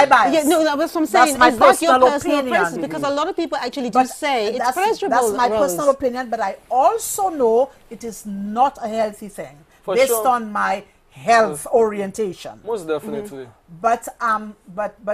my bias. Yeah, no, that's what I'm saying. That's my personal opinion. Preference? Because a lot of people actually do say it's pleasurable. That's my personal opinion, but I also know it is not a healthy thing based on my health orientation. Most definitely. But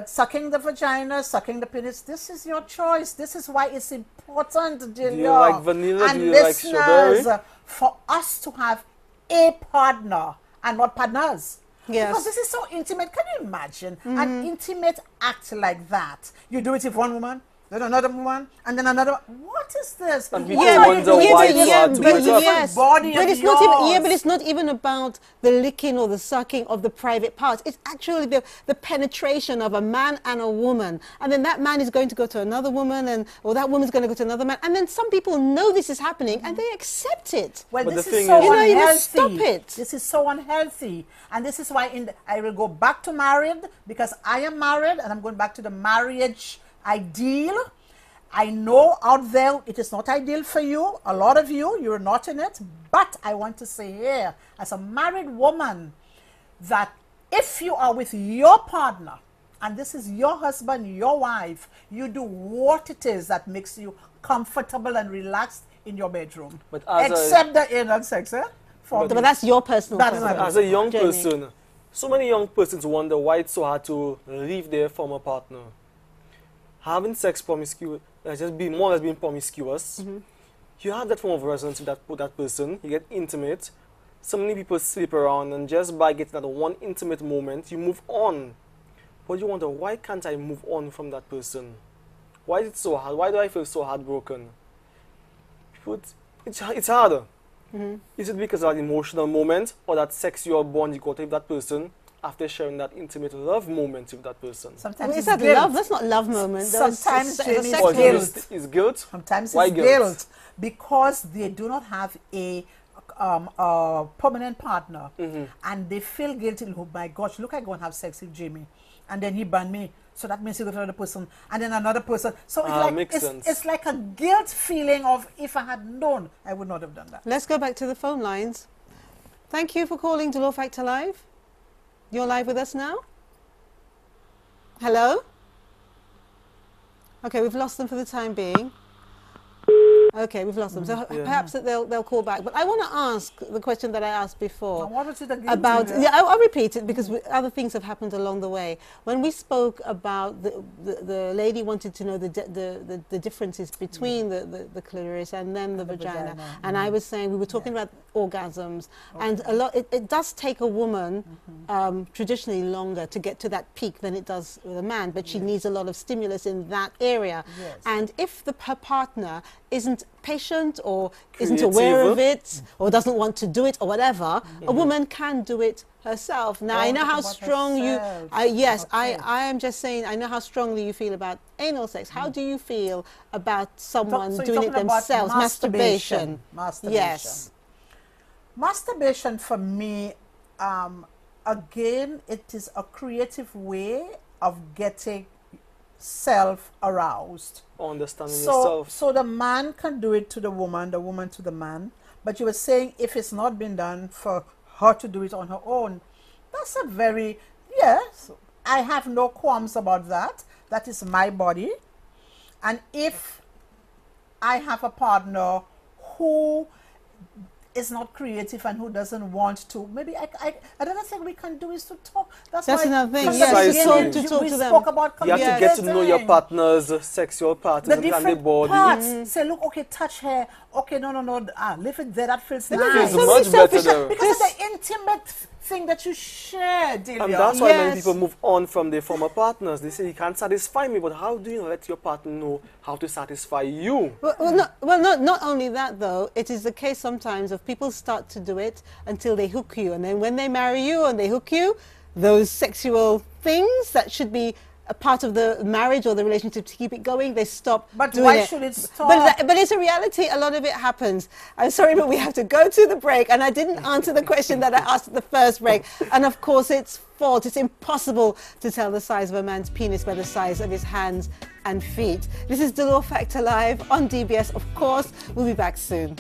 sucking the vagina, sucking the penis, this is your choice. This is why it's important, Delia. Do you like vanilla? And do you like strawberry? For us to have a partner and not partners. Yes. Because this is so intimate. Can you imagine an intimate act like that? You do it with one woman, then another woman, and then another. What is this? And people wonder why you had to wake up. Yes, but it's not even. Yeah, but it's not even about the licking or the sucking of the private parts. It's actually the penetration of a man and a woman, and then that man is going to go to another woman, or that woman's going to go to another man, and then some people know this is happening and they accept it. Well, but this is so unhealthy. You must stop it. This is so unhealthy, and this is why I will go back to married, because I am married and I'm going back to the marriage ideal. I know out there it is not ideal for you. A lot of you're not in it. But I want to say here, as a married woman, that if you are with your partner, and this is your husband, your wife, you do what it is that makes you comfortable and relaxed in your bedroom. But except the anal sex, eh? But that's your personal preference. As a young person, so many young persons wonder why it's so hard to leave their former partner. Having sex promiscuous, just be more or less being promiscuous. You have that form of resonance with that person. You get intimate. So many people sleep around, and just by getting that one intimate moment, you move on. But you wonder, why can't I move on from that person? Why is it so hard? Why do I feel so heartbroken? It's harder. Is it because of that emotional moment or that sexual bond you got with that person after sharing that intimate love moment with that person? Sometimes it's that guilt. Love. That's not love moment. Sometimes it's guilt. Is guilt? Sometimes Why it's guilt because they do not have a permanent partner, and they feel guilty. Oh my gosh, look, I go and have sex with Jimmy, and then he banned me. So that means you go to another person, and then another person. So it's like a guilt feeling of, if I had known, I would not have done that. Let's go back to the phone lines. Thank you for calling Dolor Factor Live. You're live with us now. Hello? Okay, we've lost them for the time being. Okay, we've lost them. So perhaps that they'll call back. But I want to ask the question that I asked before. What was it again? About, I'll repeat it because other things have happened along the way. When we spoke about the lady wanted to know the differences between the clitoris and then the vagina. And I was saying, we were talking about orgasms. And a lot, it does take a woman traditionally longer to get to that peak than it does with a man. But she needs a lot of stimulus in that area. And if her partner isn't patient or isn't aware of it or doesn't want to do it or whatever, a woman can do it herself. Now, I know how strong you... yes, I am just saying, I know how strongly you feel about anal sex. How do you feel about someone doing it themselves? Masturbation. Yes. Masturbation for me, again, it is a creative way of getting self-aroused. Understanding yourself. So the man can do it to the woman to the man. But you were saying if it's not been done, for her to do it on her own. That's a very, yes, I have no qualms about that. That is my body. And if I have a partner who is not creative and who doesn't want to, maybe another thing we can do is to talk. That's another thing. Yes, to talk to them. Spoke about you have to get to know your partner's sexual partners the and different their body. parts. Say, look, okay, touch her. Okay, no, leave it there. That feels nice. It feels much better though. Because of the intimate thing that you share, Delia. And that's why many people move on from their former partners. They say, you can't satisfy me, but how do you let your partner know how to satisfy you? Not only that, though. It is the case sometimes of people start to do it until they hook you. And then when they marry you and they hook you, those sexual things that should be a part of the marriage or the relationship to keep it going, they stop doing it. But why should it stop? But it's a reality. A lot of it happens. I'm sorry, but we have to go to the break. And I didn't answer the question that I asked at the first break. And of course, it's false. It's impossible to tell the size of a man's penis by the size of his hands and feet. This is Dolor Factor Live on DBS. Of course, we'll be back soon.